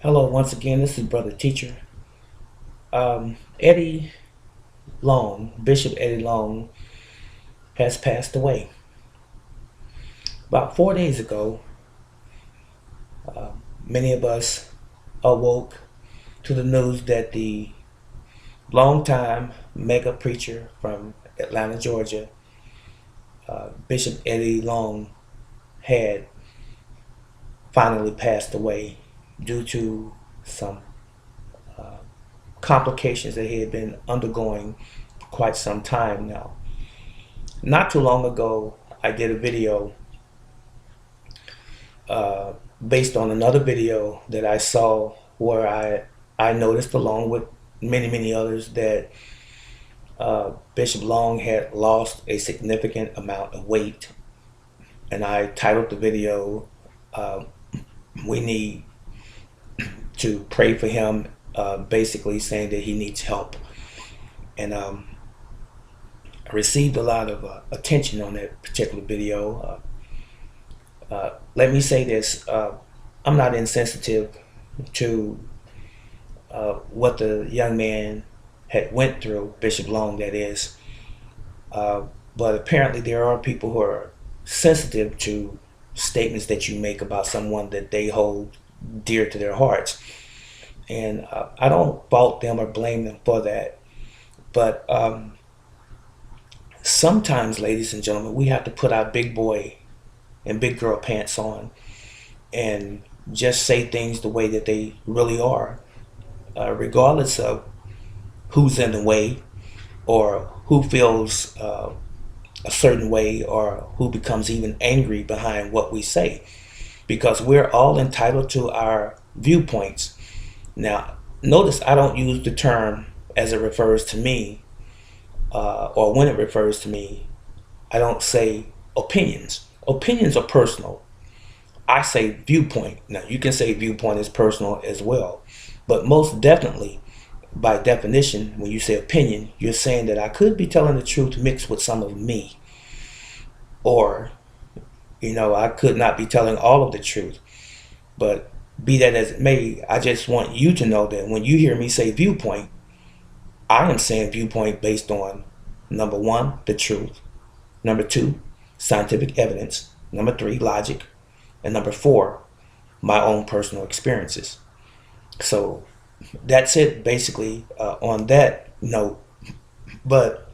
Hello, once again, this is Brother Teacher. Eddie Long, Bishop Eddie Long, has passed away. About 4 days ago, many of us awoke to the news that the longtime mega preacher from Atlanta, Georgia, Bishop Eddie Long, had finally passed away due to some complications that he had been undergoing for quite some time now. Not too long ago, I did a video based on another video that I saw where I noticed, along with many others, that Bishop Long had lost a significant amount of weight. And I titled the video, We Need to Pray for Him, basically saying that he needs help. And I received a lot of attention on that particular video. Let me say this, I'm not insensitive to what the young man had went through, Bishop Long that is, but apparently there are people who are sensitive to statements that you make about someone that they hold dear to their hearts. And I don't fault them or blame them for that, but sometimes, ladies and gentlemen, we have to put our big boy and big girl pants on and just say things the way that they really are, regardless of who's in the way or who feels a certain way or who becomes even angry behind what we say, because we're all entitled to our viewpoints. Now, notice I don't use the term as it refers to me, or when it refers to me, I don't say opinions. Opinions are personal. I say viewpoint. Now, you can say viewpoint is personal as well, but most definitely, by definition, when you say opinion, you're saying that I could be telling the truth mixed with some of me, or I could not be telling all of the truth. But be that as it may, I just want you to know that when you hear me say viewpoint, I am saying viewpoint based on, number one, the truth, number two, scientific evidence, number three, logic, and number four, my own personal experiences. So that's it basically on that note. But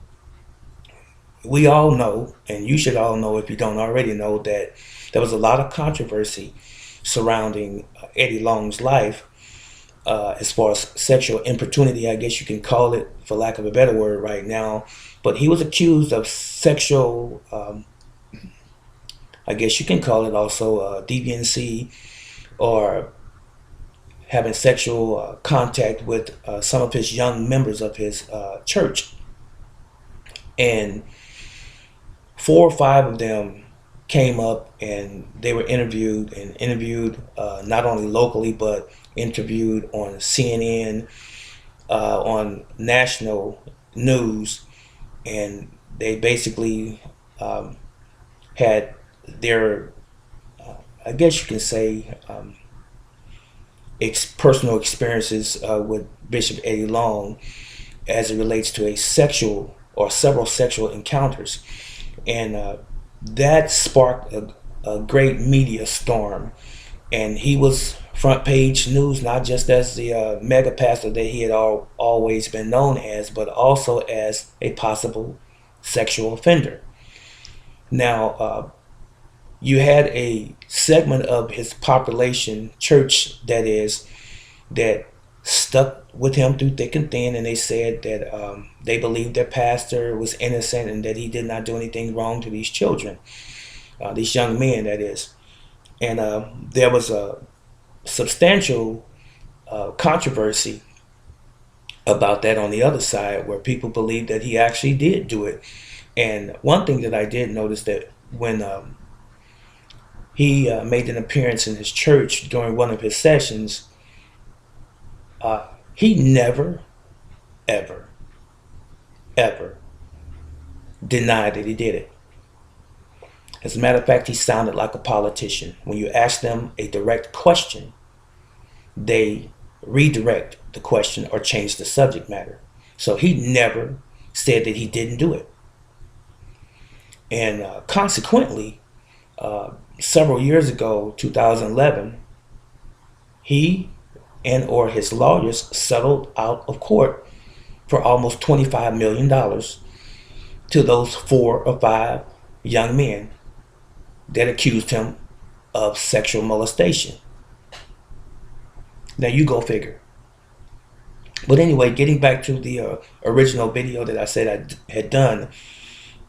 we all know, and you should all know if you don't already know, that there was a lot of controversy surrounding Eddie Long's life, as far as sexual importunity, I guess you can call it, for lack of a better word right now. But he was accused of sexual, I guess you can call it also deviancy, or having sexual contact with some of his young members of his church. And 4 or 5 of them came up and they were interviewed not only locally but interviewed on CNN, on national news, and they basically had their, I guess you can say, personal experiences with Bishop Eddie Long as it relates to a sexual or several sexual encounters. And that sparked a great media storm. And he was front page news, not just as the mega pastor that he had always been known as, but also as a possible sexual offender. Now, you had a segment of his population, church that is, that stuck with him through thick and thin, and they said that they believed their pastor was innocent and that he did not do anything wrong to these children, these young men, that is. And there was a substantial controversy about that on the other side, where people believed that he actually did do it. And one thing that I did notice, that when he made an appearance in his church during one of his sessions, he never, ever, ever denied that he did it. As a matter of fact, he sounded like a politician. When you asked them a direct question, they redirect the question or change the subject matter. So he never said that he didn't do it. And consequently, several years ago, 2011, he and or his lawyers settled out of court for almost $25 million to those 4 or 5 young men that accused him of sexual molestation. Now you go figure. But anyway, getting back to the original video that I said I had done,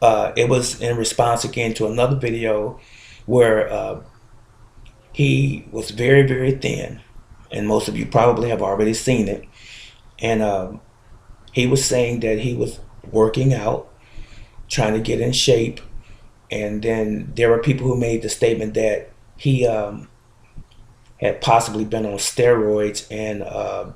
it was in response again to another video where he was very, very thin, and most of you probably have already seen it. And he was saying that he was working out, trying to get in shape, and then there were people who made the statement that he had possibly been on steroids, and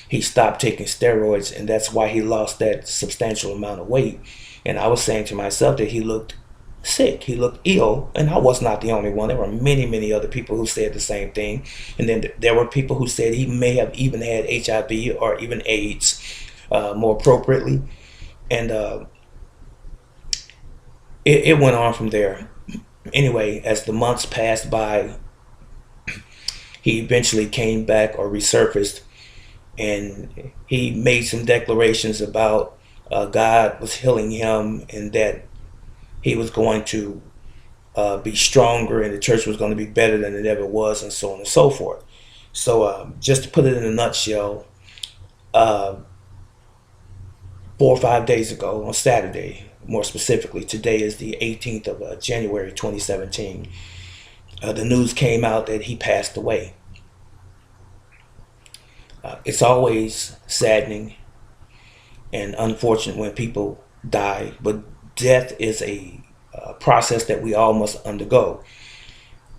he stopped taking steroids, and that's why he lost that substantial amount of weight. And I was saying to myself that he looked sick, he looked ill, and I was not the only one. There were many, many other people who said the same thing. And then there were people who said he may have even had HIV or even AIDS, more appropriately. And it went on from there. Anyway, as the months passed by, he eventually came back or resurfaced, and he made some declarations about God was healing him, and that he was going to be stronger, and the church was going to be better than it ever was, and so on and so forth. So just to put it in a nutshell, 4 or 5 days ago, on Saturday, more specifically, today is the 18th of January 2017, the news came out that he passed away. It's always saddening and unfortunate when people die, but death is a process that we all must undergo.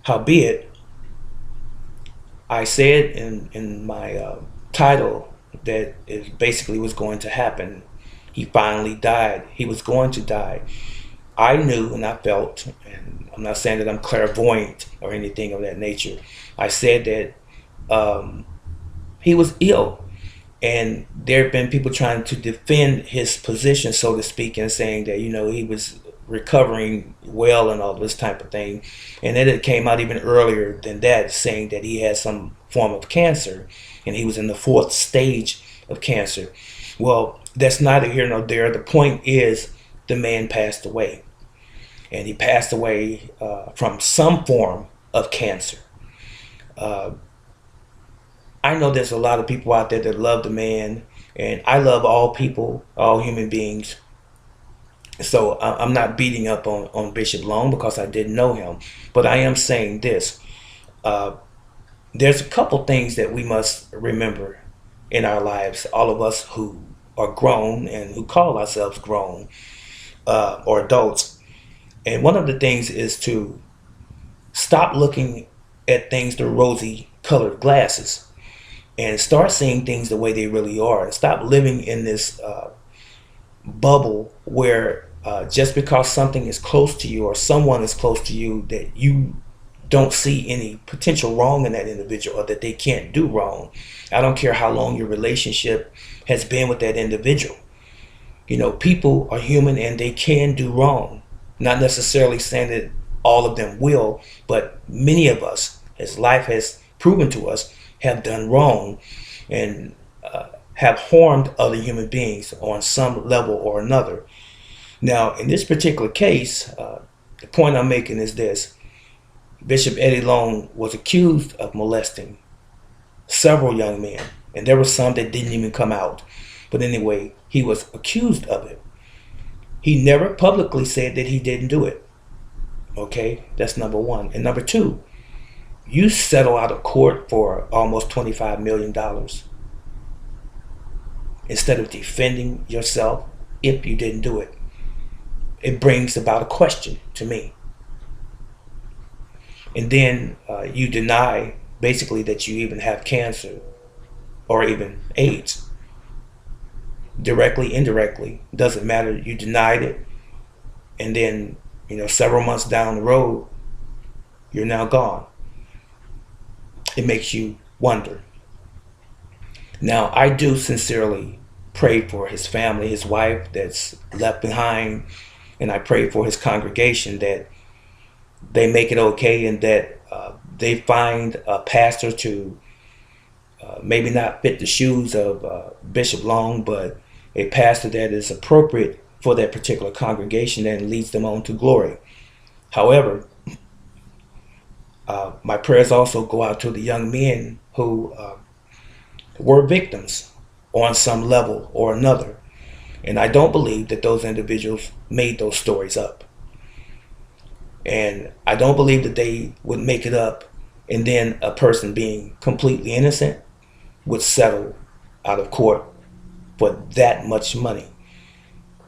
Howbeit, I said in my title that it basically was going to happen. He finally died. He was going to die. I knew and I felt, and I'm not saying that I'm clairvoyant or anything of that nature. I said that he was ill, and there have been people trying to defend his position, so to speak, and saying that he was recovering well and all this type of thing. And then it came out even earlier than that, saying that he had some form of cancer, and he was in the 4th stage of cancer. Well, that's neither here nor there. The point is, the man passed away, and he passed away from some form of cancer. I know there's a lot of people out there that love the man, and I love all people, all human beings. So I'm not beating up on Bishop Long because I didn't know him, but I am saying this. There's a couple things that we must remember in our lives, all of us who are grown and who call ourselves grown or adults. And one of the things is to stop looking at things through rosy colored glasses and start seeing things the way they really are, and stop living in this bubble where just because something is close to you or someone is close to you, that you don't see any potential wrong in that individual, or that they can't do wrong. I don't care how long your relationship has been with that individual. People are human and they can do wrong. Not necessarily saying that all of them will, but many of us, as life has proven to us, have done wrong and have harmed other human beings on some level or another. Now, in this particular case, the point I'm making is this. Bishop Eddie Long was accused of molesting several young men, and there were some that didn't even come out. But anyway, he was accused of it. He never publicly said that he didn't do it. Okay, that's number one. And number two, you settle out of court for almost $25 million instead of defending yourself if you didn't do it. It brings about a question to me. And then you deny basically that you even have cancer or even AIDS. Directly, indirectly, doesn't matter. You denied it, and then several months down the road, you're now gone. It makes you wonder, Now, I do sincerely pray for his family, his wife that's left behind, and I pray for his congregation that they make it okay, and that they find a pastor to maybe not fit the shoes of Bishop Long, but a pastor that is appropriate for that particular congregation and leads them on to glory. However, my prayers also go out to the young men who were victims on some level or another. And I don't believe that those individuals made those stories up. And I don't believe that they would make it up and then a person being completely innocent would settle out of court for that much money,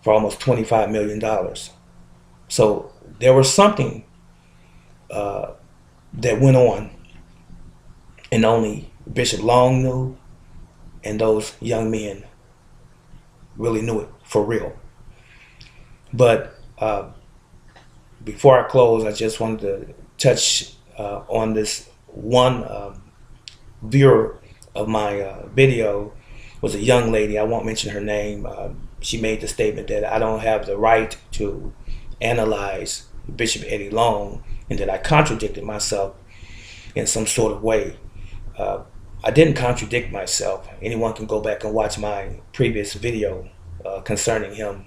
for almost $25 million. So there was something that went on, and only Bishop Long knew, and those young men really knew it for real. But before I close, I just wanted to touch on this one viewer of my video. Was a young lady. I won't mention her name. She made the statement that I don't have the right to analyze Bishop Eddie Long, and that I contradicted myself in some sort of way. I didn't contradict myself. Anyone can go back and watch my previous video concerning him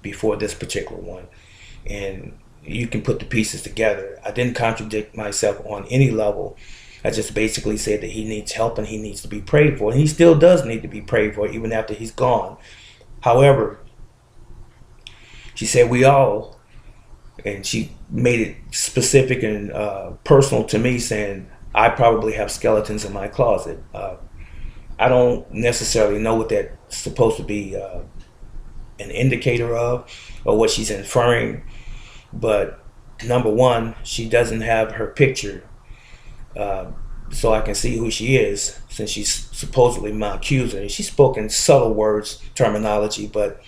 before this particular one, and you can put the pieces together. I didn't contradict myself on any level. I just basically said that he needs help and he needs to be prayed for, and he still does need to be prayed for even after he's gone. However, she said we all, and she made it specific and personal to me, saying I probably have skeletons in my closet. I don't necessarily know what that's supposed to be an indicator of, or what she's inferring, but number one, she doesn't have her picture so I can see who she is, since she's supposedly my accuser. And she spoke in subtle words, terminology, but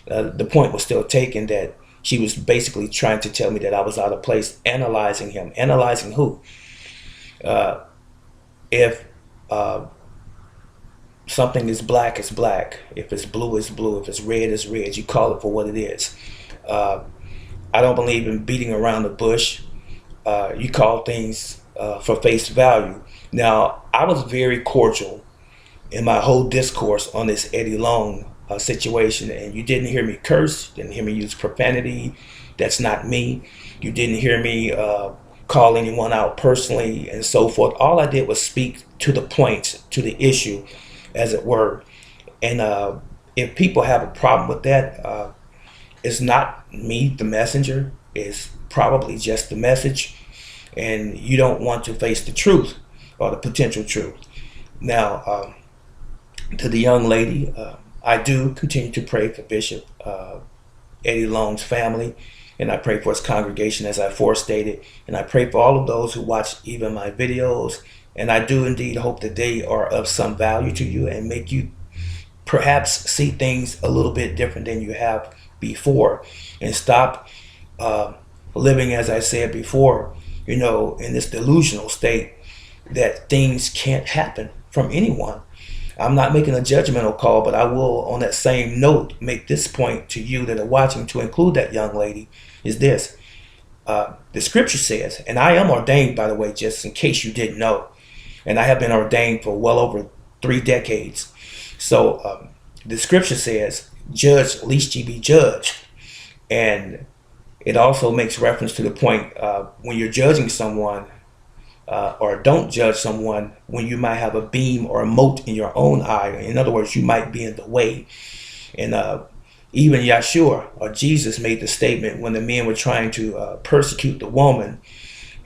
the point was still taken, that she was basically trying to tell me that I was out of place analyzing him. Analyzing who? If something is black, it's black. If it's blue, it's blue. If it's red, it's red. You call it for what it is. I don't believe in beating around the bush. You call things for face value. Now, I was very cordial in my whole discourse on this Eddie Long situation, and you didn't hear me curse, didn't hear me use profanity. That's not me. You didn't hear me call anyone out personally and so forth. All I did was speak to the point, to the issue, as it were. And if people have a problem with that, it's not me, the messenger. It's probably just the message, and you don't want to face the truth or the potential truth. Now, to the young lady, I do continue to pray for Bishop Eddie Long's family, and I pray for his congregation, as I forestated, and I pray for all of those who watch even my videos, and I do indeed hope that they are of some value to you and make you perhaps see things a little bit different than you have before, and stop living, as I said before, in this delusional state that things can't happen from anyone. I'm not making a judgmental call, but I will, on that same note, make this point to you that are watching, to include that young lady, is this. The scripture says, and I am ordained, by the way, just in case you didn't know, and I have been ordained for well over 3 decades. So the scripture says, judge lest ye be judged. And it also makes reference to the point when you're judging someone, or don't judge someone when you might have a beam or a mote in your own eye. In other words, you might be in the way. And even Yeshua, or Jesus, made the statement when the men were trying to persecute the woman,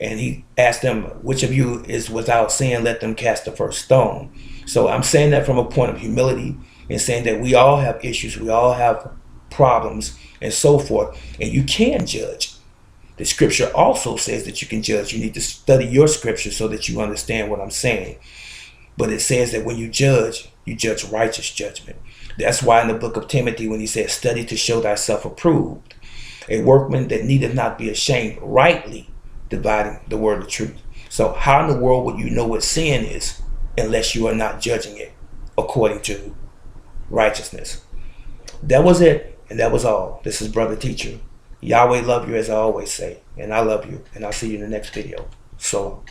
and he asked them, which of you is without sin, let them cast the first stone. So I'm saying that from a point of humility, and saying that we all have issues, we all have problems, and so forth, and you can judge. The scripture also says that you can judge. You need to study your scripture so that you understand what I'm saying. But it says that when you judge righteous judgment. That's why in the book of Timothy, when he says, study to show thyself approved, a workman that needeth not be ashamed, rightly dividing the word of truth. So how in the world would you know what sin is unless you are not judging it? according to righteousness. That was it, and that was all. This is Brother Teacher. Yahweh love you, as I always say, and I love you, and I'll see you in the next video. So long.